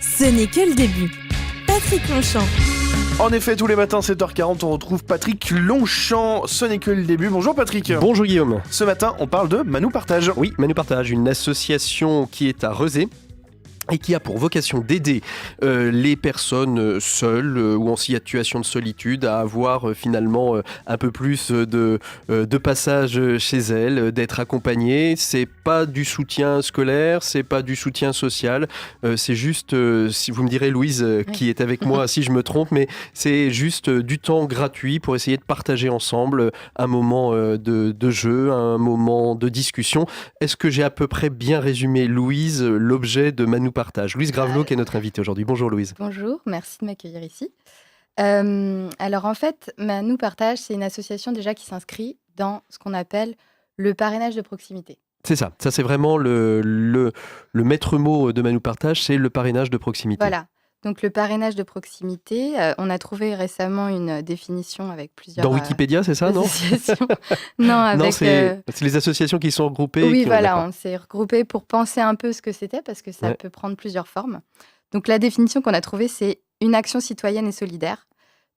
Ce n'est que le début. Patrick Longchamp. En effet, tous les matins 7h40, on retrouve Patrick Longchamp. Ce n'est que le début. Bonjour Patrick. Bonjour Guillaume. Ce matin, on parle de Manu Partage. Oui, Manu Partage, une association qui est à Rezé et qui a pour vocation d'aider les personnes seules ou en situation de solitude à avoir finalement un peu plus de passage chez elles, d'être accompagnées. C'est pas du soutien scolaire, c'est pas du soutien social, c'est juste, si vous me direz Louise qui est avec moi si je me trompe, mais c'est juste du temps gratuit pour essayer de partager ensemble un moment de jeu, un moment de discussion. Est-ce que j'ai à peu près bien résumé, Louise, l'objet de Manu Partage? Louise Gravelot qui est notre invitée aujourd'hui. Bonjour Louise. Bonjour, merci de m'accueillir ici. Alors en fait, Manu Partage, c'est une association déjà qui s'inscrit dans ce qu'on appelle le parrainage de proximité. C'est ça, c'est vraiment le maître mot de Manu Partage, c'est le parrainage de proximité. Voilà, donc le parrainage de proximité, on a trouvé récemment une définition avec plusieurs Dans Wikipédia, c'est ça, non? associations. Non, avec... Non, c'est les associations qui sont regroupées. Oui, voilà, on s'est regroupés pour penser un peu ce que c'était, parce que ça peut prendre plusieurs formes. Donc la définition qu'on a trouvée, c'est une action citoyenne et solidaire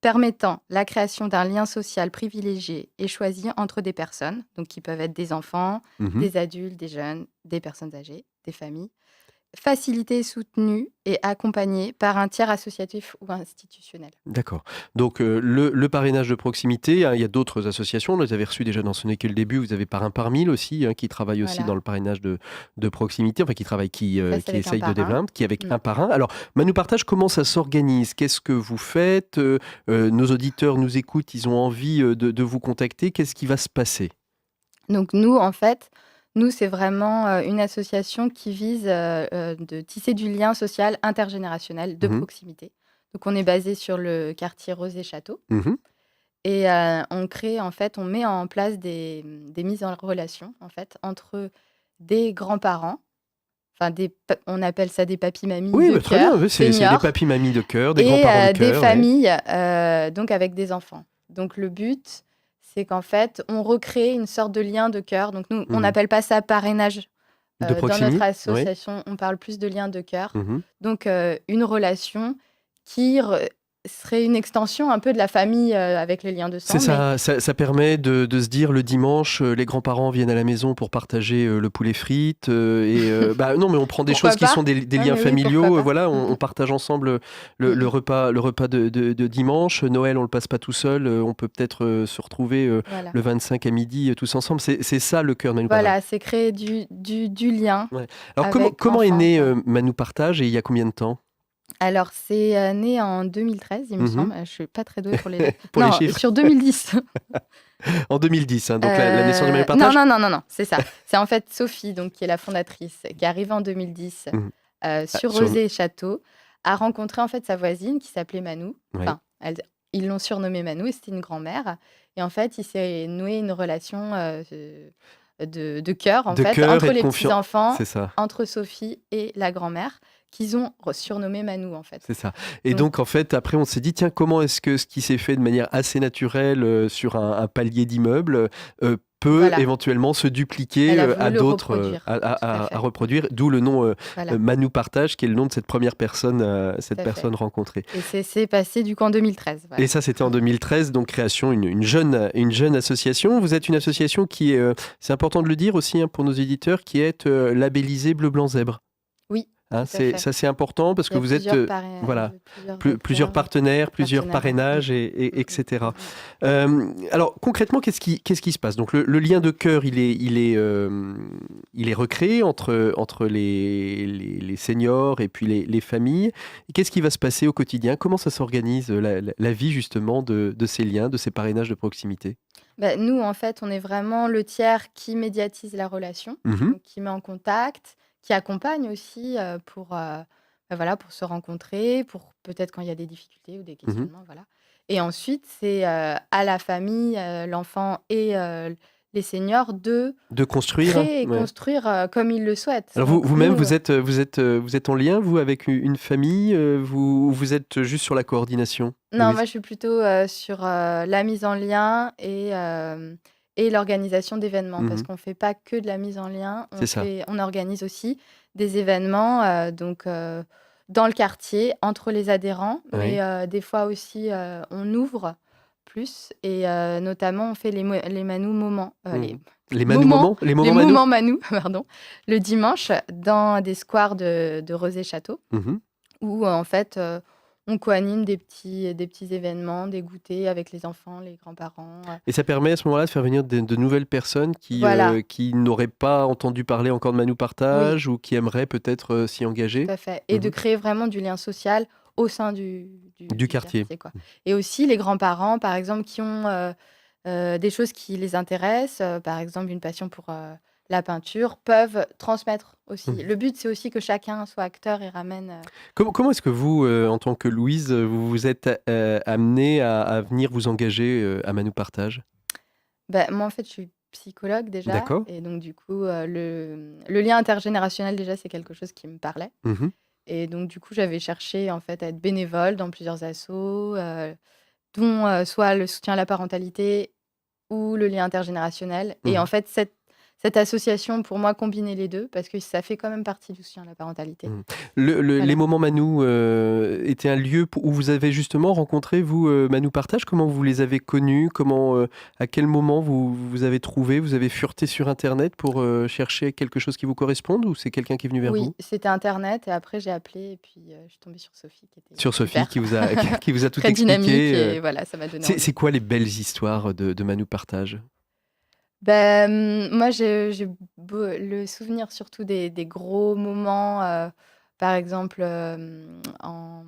permettant la création d'un lien social privilégié et choisi entre des personnes, donc qui peuvent être des enfants, des adultes, des jeunes, des personnes âgées, des familles, facilitée, soutenue et accompagnée par un tiers associatif ou institutionnel. D'accord. Donc le parrainage de proximité, il y a d'autres associations, vous les avez reçues déjà dans Ce n'est que le début, vous avez Parrain par 1000 aussi, qui travaille aussi dans le parrainage de proximité, enfin qui travaille, qui essaye de développer, qui est avec un parrain. Alors Manu Partage, comment ça s'organise? Qu'est-ce que vous faites? Nos auditeurs nous écoutent, ils ont envie de vous contacter, qu'est-ce qui va se passer? Donc nous, en fait, c'est vraiment une association qui vise de tisser du lien social intergénérationnel de proximité. Donc, on est basé sur le quartier Rezé-Château. Et on crée, en fait, on met en place des mises en relation, en fait, entre des grands-parents. Enfin, on appelle ça des papis-mamies de très cœur, bien, c'est des papis-mamies de cœur, des grands-parents de cœur. Et des familles, donc avec des enfants. Donc, le but, c'est qu'en fait, on recrée une sorte de lien de cœur. Donc, nous, on n'appelle pas ça parrainage. De proximité, dans notre association, on parle plus de lien de cœur. Donc, une relation qui serait une extension un peu de la famille avec les liens de sang. C'est ça, ça permet de se dire le dimanche, les grands-parents viennent à la maison pour partager le poulet frites. Non, mais on prend des choses qui sont des liens familiaux. Voilà, on partage ensemble le repas de dimanche. Noël, on le passe pas tout seul. On peut peut-être se retrouver le 25 à midi tous ensemble. C'est ça le cœur de Manu Partage. Voilà, c'est créer du lien. Ouais. Alors comment est né Manu Partage et il y a combien de temps? Alors, c'est né en 2013, il me semble. Je ne suis pas très douée pour les chiffres. Sur 2010. En 2010, donc la naissance de Manu Partage. Non, c'est ça. C'est en fait Sophie, donc, qui est la fondatrice, qui est arrivée en 2010 sur Rezé-Château, a rencontré en fait sa voisine qui s'appelait Manu. Enfin, ils l'ont surnommée Manu et c'était une grand-mère. Et en fait, il s'est noué une relation de cœur, entre les petits-enfants, entre Sophie et la grand-mère, qu'ils ont surnommé Manu, en fait. C'est ça. Et donc, en fait, après, on s'est dit, tiens, comment est-ce que ce qui s'est fait de manière assez naturelle sur un palier d'immeuble peut éventuellement se dupliquer à d'autres, à reproduire, d'où le nom Manu Partage, qui est le nom de cette première personne, rencontrée. Et c'est passé du coup en 2013. Voilà. Et ça, c'était en 2013, donc création, une jeune association. Vous êtes une association qui est, c'est important de le dire aussi pour nos éditeurs, qui est labellisée Bleu, Blanc, Zèbre. Oui. Ça c'est important parce que vous êtes plusieurs partenaires, plusieurs parrainages, etc. Alors concrètement, qu'est-ce qui se passe? Donc le lien de cœur, il est recréé entre les seniors et puis les familles. Qu'est-ce qui va se passer au quotidien? Comment ça s'organise la vie justement de ces liens, de ces parrainages de proximité? Nous, en fait, on est vraiment le tiers qui médiatise la relation, donc qui met en contact, qui accompagne aussi pour se rencontrer, pour peut-être quand il y a des difficultés ou des questionnements. Voilà. Et ensuite, c'est à la famille, l'enfant et les seniors de construire, créer et construire comme ils le souhaitent. Alors vous-même, vous êtes en lien, vous, avec une famille, vous êtes juste sur la coordination? Non, Louise? moi je suis plutôt sur la mise en lien et l'organisation d'événements, parce qu'on ne fait pas que de la mise en lien, on organise aussi des événements, donc dans le quartier, entre les adhérents, Oui. mais des fois aussi, on ouvre plus et notamment on fait les Manous moments, Les Manu moments moments? Les les moments Manu? moments Manous, pardon, le dimanche dans des squares de Rezé-Château Mhm. où, en fait, on coanime des petits événements, des goûters avec les enfants, les grands-parents, Et ça permet à ce moment-là de faire venir de nouvelles personnes voilà, qui n'auraient pas entendu parler encore de Manu oui. Partage ou qui aimeraient peut-être s'y engager. Tout à fait et de Mhm. créer vraiment du lien social au sein du Du quartier. quartier, quoi et aussi les grands-parents, par exemple, qui ont, des choses qui les intéressent, par exemple une passion pour, la peinture, peuvent transmettre aussi. Mhm. Le but, c'est aussi que chacun soit acteur et ramène, Comment est-ce que vous, en tant que Louise, vous vous êtes amenée à venir vous engager à Manu Partage? moi, en fait, je suis psychologue déjà D'accord. et donc du coup, le lien intergénérationnel, déjà, c'est quelque chose qui me parlait Mhm. et donc du coup, j'avais cherché, en fait, à être bénévole dans plusieurs assos, dont, soit le soutien à la parentalité ou le lien intergénérationnel et en Mhm. fait, cette association, pour moi, combinait les 2 parce que ça fait quand même partie du soutien à la parentalité. Mhm. Les Voilà. moments Manu étaient un lieu où vous avez justement rencontré, vous, Manu Partage. Comment vous les avez connus? À quel moment vous avez trouvé? Vous avez fureté sur Internet pour chercher quelque chose qui vous corresponde ou c'est quelqu'un qui est venu vers Oui, vous? c'était internet et après j'ai appelé et puis, je suis tombée sur Sophie qui était Sur Sophie super, qui vous a, qui vous a tout très dynamique expliqué. et voilà, ça m'a donné C'est envie. quoi les belles histoires de Manu Partage? Moi j'ai beau le souvenir surtout des gros moments, par exemple, en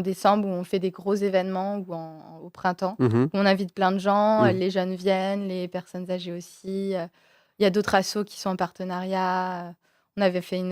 décembre où on fait des gros événements ou au printemps, Mhm. où on invite plein de gens, Mhm. les jeunes viennent, les personnes âgées aussi, il y a d'autres assos qui sont en partenariat, on avait fait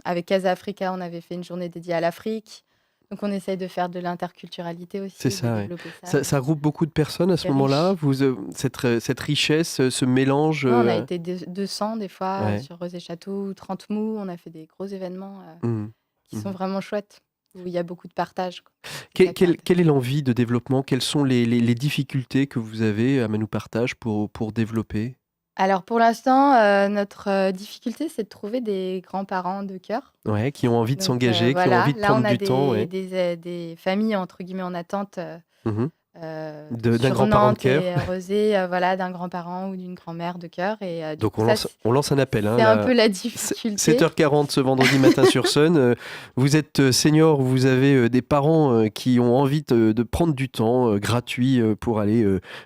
avec Casa Africa, on avait fait une journée dédiée à l'Afrique. Donc on essaye de faire de l'interculturalité C'est aussi, de ça, ouais. développer ça, Ça regroupe beaucoup de personnes à ce c'est moment-là. riche. Cette richesse, ce mélange. Ouais, on a été 200 des fois, Ouais. sur Rezé-Château ou 30 Mous, on a fait des gros événements, Mhm. qui sont Mhm. vraiment chouettes, où il y a beaucoup de partage, quoi. C'est Quelle, ça qui est quelle est intéressant. l'envie de développement? Quelles sont les difficultés que vous avez à Manu Partage pour développer? Alors pour l'instant, notre, difficulté, c'est de trouver des grands-parents de cœur. Ouais, qui ont envie de Donc s'engager, qui ont voilà, envie de là prendre on a du temps, ouais. des familles entre guillemets «en attente», Mhm. D'un sur grand-parent de Nantes cœur. et Rezé, voilà, d'un grand-parent ou d'une grand-mère de cœur et du Donc coup ça on lance un appel, hein, c'est un là. peu la difficulté. 7h40 ce vendredi matin sur Sun. Vous êtes senior, vous avez des parents qui ont envie de prendre du temps gratuit pour aller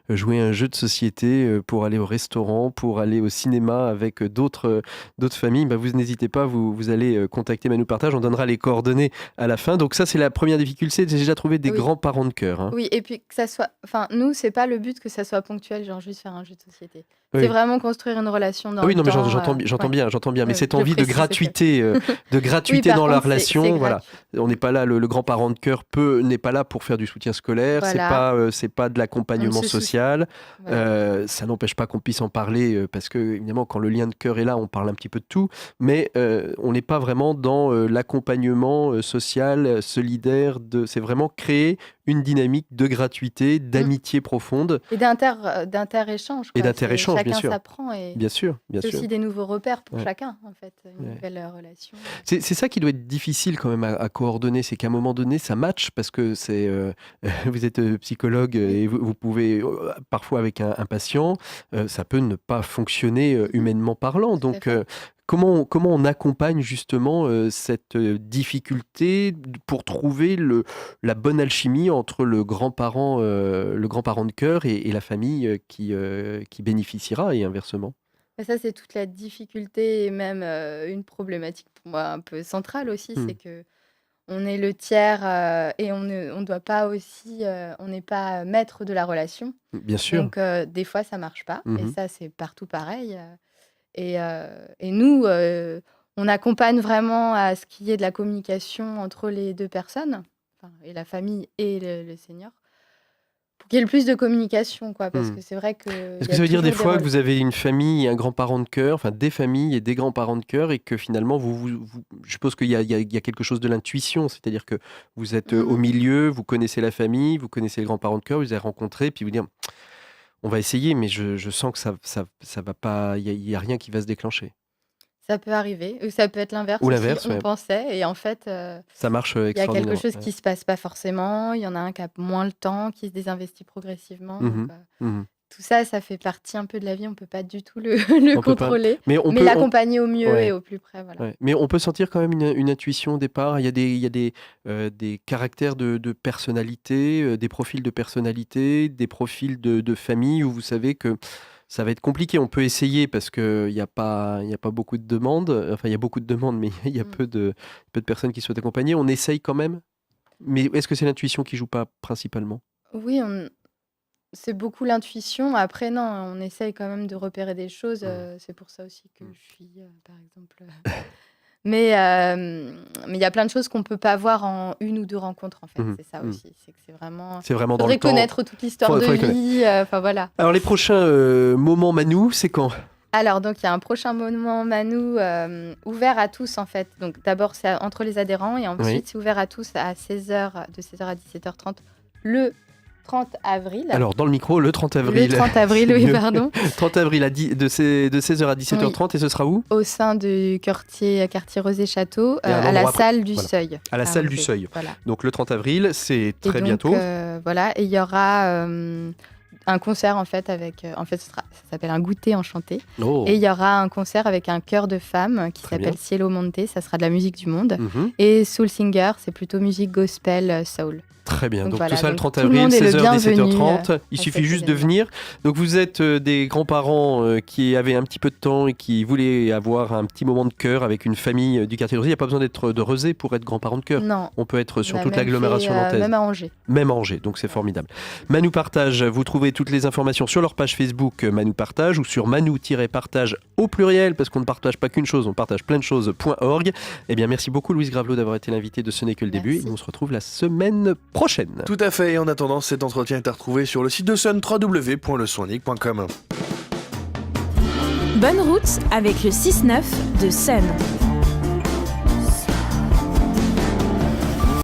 jouer à un jeu de société, pour aller au restaurant, pour aller au cinéma avec d'autres familles. Bah, vous n'hésitez pas, vous allez contacter Manu Partage. On donnera les coordonnées à la fin. Donc ça, c'est la première difficulté. J'ai déjà trouvé des Oui. grands-parents de cœur, hein. Oui et puis que ça soit enfin nous, c'est pas le but que ça soit ponctuel, genre juste faire un jeu de société. C'est Oui. vraiment construire une relation Ah dans oui, le non, mais temps, j'entends ouais. bien, j'entends bien. Mais cette Je le envie de précise au cas où. gratuité, Oui, par dans la contre, c'est relation, voilà. gratuit. On n'est pas là, le grand-parent de cœur n'est pas là pour faire du soutien scolaire, Voilà, c'est pas de on ne l'accompagnement se soucie social. voilà. Ça n'empêche pas qu'on puisse en parler, parce que, évidemment, quand le lien de cœur est là, on parle un petit peu de tout. Mais on n'est pas vraiment dans l'accompagnement social, solidaire. C'est vraiment créer une dynamique de gratuité, Mmh d'amitié profonde et d'inter-échange, et quoi. C'est d'inter-échange, bien chacun sûr. s'apprend et Bien sûr, bien c'est sûr. aussi des nouveaux repères pour Ouais, chacun, en fait, une ouais. nouvelle, relation, C'est ça qui doit être difficile quand même à coordonner, c'est qu'à un moment donné, ça match parce que vous êtes psychologue Oui, et vous pouvez, parfois avec un patient, ça peut ne pas fonctionner mmh humainement parlant. tout à Donc, fait. comment on accompagne justement cette difficulté pour trouver la bonne alchimie entre le grand-parent de cœur et la famille qui bénéficiera et inversement? Et ça, c'est toute la difficulté et même, une problématique pour moi un peu centrale aussi, Hmm. c'est que on est le tiers, et on doit pas aussi, on n'est pas maître de la relation. Bien sûr. Donc des fois, ça marche pas et Mhm. ça, c'est partout pareil, et nous, on accompagne vraiment à ce qu'il y ait de la communication entre les 2 personnes, enfin et la famille et le senior, pour qu'il y ait le plus de communication, quoi. Parce Hmm. que c'est vrai qu'il Est-ce y que a ça veut dire des toujours des fois que rel vous avez une famille et un grand-parent de cœur, enfin des familles et des grands-parents de cœur, et que finalement, je suppose qu'il y a quelque chose de l'intuition, c'est-à-dire que vous êtes au mmh milieu, vous connaissez la famille, vous connaissez les grands-parents de cœur, vous les avez rencontrés, puis vous dire, on va essayer, mais je sens que ça va pas, il y a rien qui va se déclencher. Ça peut arriver, ou ça peut être l'inverse. Ou aussi. l'inverse, On ouais. pensait, et en fait, Ça marche il y a extraordinairement. quelque chose qui se passe pas forcément. Il y en a un qui a moins le temps, qui se désinvestit progressivement. Mhm. Donc, Mhm. tout ça, ça fait partie un peu de la vie. On peut pas du tout le On peut pas- contrôler, Mais on mais peut, l'accompagner au mieux Ouais. et au plus près. Voilà. Ouais. Mais on peut sentir quand même une intuition au départ. Il y a des caractères de personnalité, des profils de personnalité, des profils de famille où vous savez que ça va être compliqué. On peut essayer parce qu'il n'y a pas beaucoup de demandes. Enfin, il y a beaucoup de demandes, mais il y a Mm. peu de personnes qui souhaitent accompagner. On essaye quand même. Mais est-ce que c'est l'intuition qui joue pas principalement? Oui, c'est beaucoup l'intuition. Après, non, on essaye quand même de repérer des choses. C'est pour ça aussi que je suis, par exemple. Mais il y a plein de choses qu'on peut pas voir en une ou deux rencontres, en fait. Mhm. C'est ça Mhm. aussi. C'est que c'est vraiment. C'est vraiment dans Faudrait le temps. connaître toute l'histoire Faudrait de connaître. vie. Enfin, voilà. Alors les prochains moments Manu, c'est quand? Alors, donc, il y a un prochain moment Manu ouvert à tous, en fait. Donc, d'abord, c'est entre les adhérents et ensuite, Oui. c'est ouvert à tous à 16h, de 16h à 17h30, le 30 avril. Alors dans le micro, le 30 avril. Le 30 avril, C'est oui, mieux. pardon. 30 avril de 16h à 17h30 et ce sera où? Au sein du quartier Rosé Château, Il y a un à la endroit salle du voilà. Seuil. À la salle du Rosé, Seuil. Voilà. Donc le 30 avril, c'est Et très donc, bientôt. Voilà, et il y aura un concert en fait avec, ça s'appelle un goûter enchanté. Oh. Et il y aura un concert avec un chœur de femmes qui Très s'appelle bien. Cielo Monte, ça sera de la musique du monde. Mhm. Et Soul Singer, c'est plutôt musique gospel, soul. Très bien. Donc Donc voilà, tout ça le donc 30 tout le avril, monde est le 16h, bienvenu, 17h30. Il à suffit cet juste de événement. venir. Donc vous êtes des grands-parents qui avaient un petit peu de temps et qui voulaient avoir un petit moment de cœur avec une famille du quartier de Rezé. Il n'y a pas besoin d'être de Rezé pour être grand-parent de cœur. Non, On peut être sur on a toute même l'agglomération fait, nantaise. même à Angers. Même à Angers, donc c'est formidable. Manu Partage, vous trouvez toutes les informations sur leur page Facebook Manu Partage ou sur manu-partage au pluriel, parce qu'on ne partage pas qu'une chose, on partage plein de choses.org. Eh bien, merci beaucoup Louise Gravelot d'avoir été l'invitée de Ce n'est que le début. Merci. Et on se retrouve la semaine prochaine. Tout à fait, et en attendant, cet entretien est à retrouver sur le site de Sun, www.lesonic.com. Bonne route avec le 6-9 de Sun.